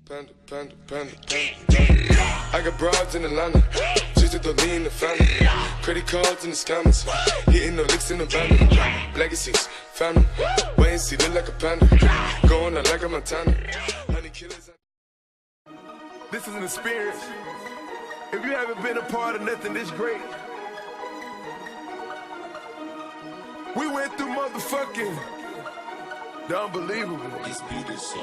Panda, panda, panda, panda. I got broads in Atlanta, just to throw me in the family. Credit cards in the scammers, hitting the licks in the van. Legacies, family, wait and see, look like a panda. Going out like a Montana. Honey killers. This is an experience. If you haven't been a part of nothing this great, we went through motherfucking the unbelievable. This beat is so.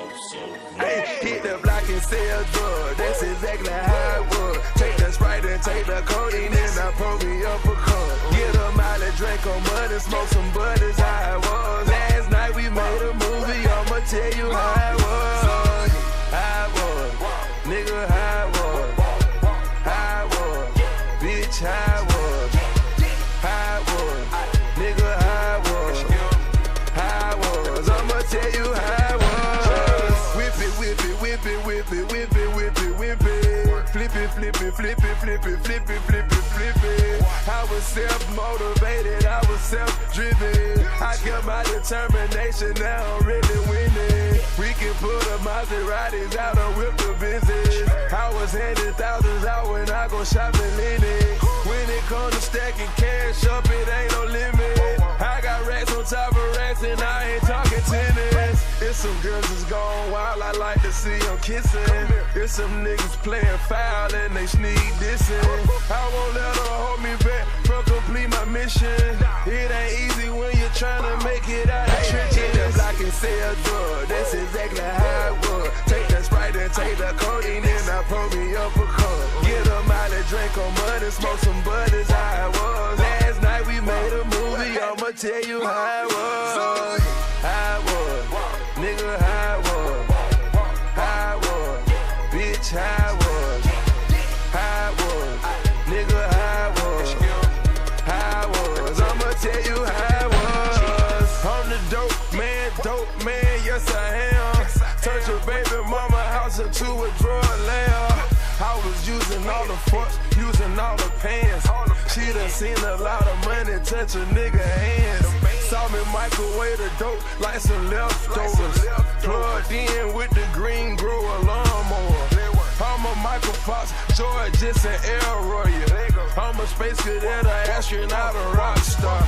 Hey, hit the block and sell drugs. That's exactly how it was. Take the Sprite and take the codeine and I pull me up a cup. Get a mile and drink on mud and smoke some bud is how it was. Last night we made a movie, I'ma tell you how it was. How it was, nigga, how it was. How it was, bitch, how it was. How it was, nigga, how it was. How it was, I'ma tell you how it was. Whip it, whip it, whip it, whip it, whip it, whip it, whip it. Flip it, flip it, flip it, flip it, flip it, flip it, flip it. I was self-motivated, I was self-driven. I kept my determination, now I'm really winning. We can put the Maseratis out and whip the business. I was handing thousands out when I go shopping Linux. When it comes to stacking cash up, it ain't no limit. I got racks on top of racks and I ain't talking tennis. It's some girls that's gone wild, I like to see them kissing. It's some niggas playing foul and they sneak dissing. I won't let her hold me back from complete my mission. It ain't easy when you're trying to make it out of trenches. Hit the block and sell drugs, that's exactly how it was. Take the Sprite and take the codeine and I pull me up a cup. Get a mile and drink on mud and smoke some bud is how it was. Last night we made a movie, I'ma tell you how it was. How it was, nigga, how it was. How it was, bitch, how it was. How it was, nigga, how it was. How it was, I'ma tell you how it was. I'm the dope man, yes I am. Turn your baby mama house into a drug lab. I was using all the forks, using all the pans. She done seen a lot of money touch a nigga hands. Saw me microwave the dope like some leftovers. Plugged in with the green grower lawnmower. I'm a Michael Fox, George Jetson, Elroy. I'm a space cadet, an astronaut, a rock star.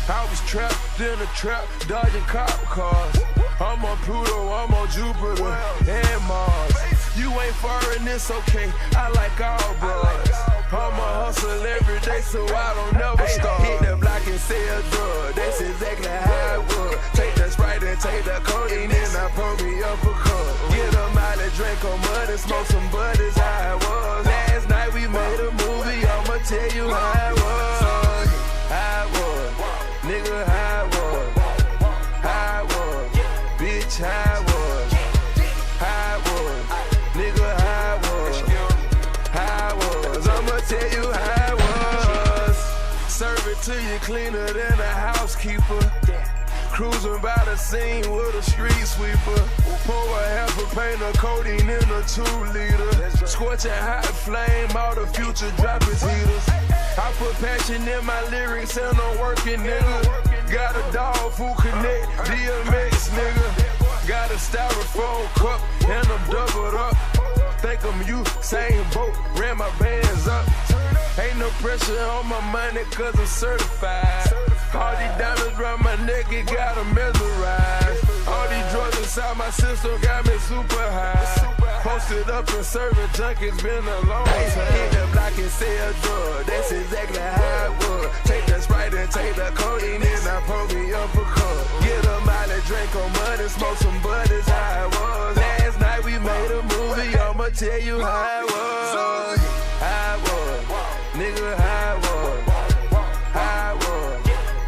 I was trapped in a trap, dodging cop cars. I'm on Pluto, I'm on Jupiter and Mars. You ain't foreign, it's okay, I like all bros. I'm a hustle every day, so I don't never stop. Hit the block and sell drugs, that's exactly how it was. Take the Sprite and take the codeine and I pull me up a cup. Get a mile and drink on mud and smoke some bud is how it was. Last night we made a movie, I'ma tell you how it was. How it was, nigga, how it was. How it was, bitch, how it was. How it was, nigga, how it was. How it was, I'ma tell you how it was. Serve it to you cleaner than a housekeeper. Cruising by the scene with a street sweeper. Pour a half a pint of codeine in a 2-liter. Scorching hot flame, all the future drop his heaters. I put passion in my lyrics and I'm working, nigga. Got a dog food connect, DMX, nigga. Got a styrofoam cup and I'm doubled up. Think I'm you, same boat, ran my bands up. Ain't no pressure on my money cause I'm certified. All these diamonds round my neck, it got 'em mesmerized. All these drugs inside my system got me super high. Posted up and serving junkies, been a long time. Hit the block and sell drugs, that's exactly how it was. Take the Sprite and take the codeine and I pull me up a cup. Get a mile and drink on mud and smoke some bud is how it was. Last night we made a movie, I'ma tell you how it was. How it was, nigga, how it was. How it was,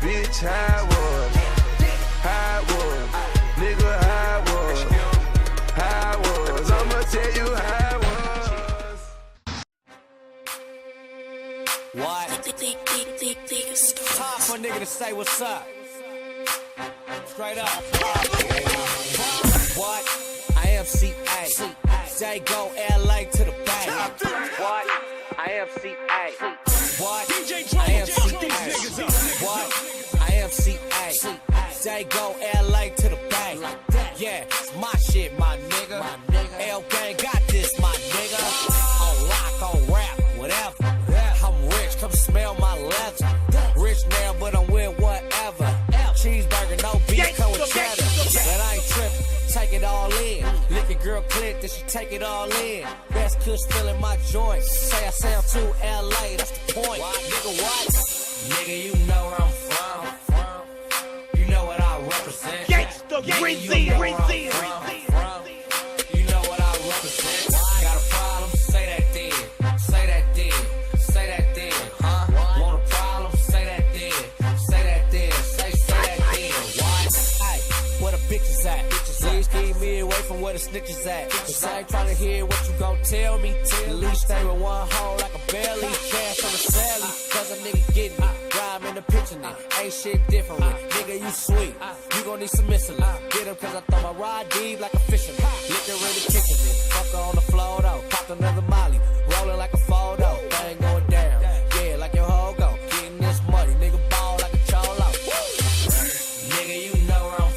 bitch, how it was. How it was, nigga, how it was. How it was, I'ma tell you how it was. What? Time for a nigga to say what's up. Straight up. What? I am CA. J go LA to the bank. What? I am CA. What? I am CA. What? I am CA. J go LA to the bank. Yeah, it's my shit, my nigga. L gang got girl click, then she take it all in. Best kush still in my joint. Say I sound too LA, that's the point. Nigga, what? Nigga, you know where I'm from. You know what I represent. Gangsta, Greasy, Greasy. You know what I represent. Got a problem? Say that then. Say that then. Say that then. Huh? Want a problem? Say that then. Say that then. Say that then. What? Hey, where the bitches at? Please keep me away from where the snitches at. Cause I ain't tryna hear what you gon' tell me. At least stay with one hole like a belly. Cash on the sally. Cause a nigga getting it. Rhyme in the picture now. Ain't shit different. Nigga, you sweet. You gon' need some missile. Get him cause I throw my ride deep like a fisherman. Liquor in the kitchen. Fuck her on the floor though. Popped another molly. Rolling like a photo. Thing going down. Yeah, like your hoe go. Getting this money. Nigga ball like a cholo. Nigga, you know where I'm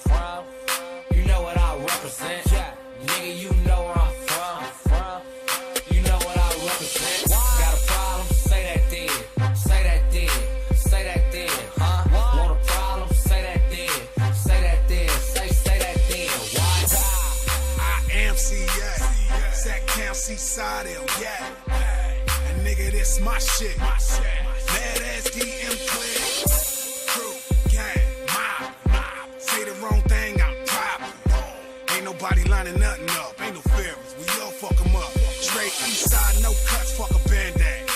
from. You know what I represent. Nigga, you know where I'm from. You know what I represent. Got a problem? Say that then. Say that then. Say that then. Huh? Want a problem? Say that then. Say that then. Say that then. Why? I am CA. Sac Town, Seaside, yeah. And nigga, this my shit. Mad ass DM click. Crew, gang, mob. Say the wrong thing, I'm problem. Ain't nobody lining nothing up. Ain't no favorites. We all fuck them up. Straight east side, no cuts, fuck a band-aid.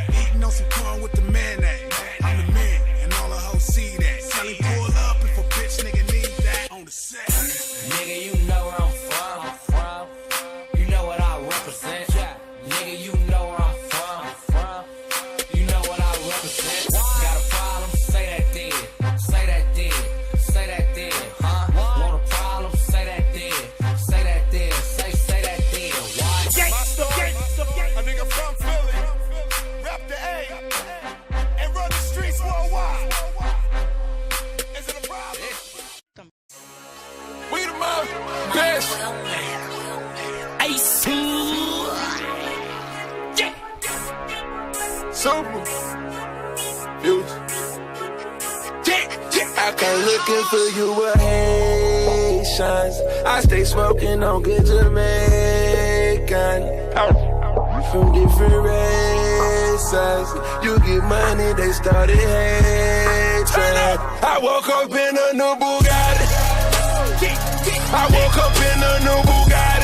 Eating on some corn with the mayonnaise. I'm the man, and all the hoes see that. Selling pull up if a bitch nigga need that on the set. Nigga, you know where I'm from. You know what I represent. Nigga, you know where I'm from. You know what I represent. Got a problem? Say that then. Say that then. Say that then. Huh? Want a problem? Say that then. Say that then. Say that then. Why? Gangsta, gangsta. A nigga from Philly, rap the A, and run the streets worldwide. Is it a problem? We the most best. Ace. Super. Future. I come looking for you with Haitians. I stay smoking on good Jamaican. From different races. You get money, they started hating. I woke up in a new Bugatti. I woke up in a new Bugatti.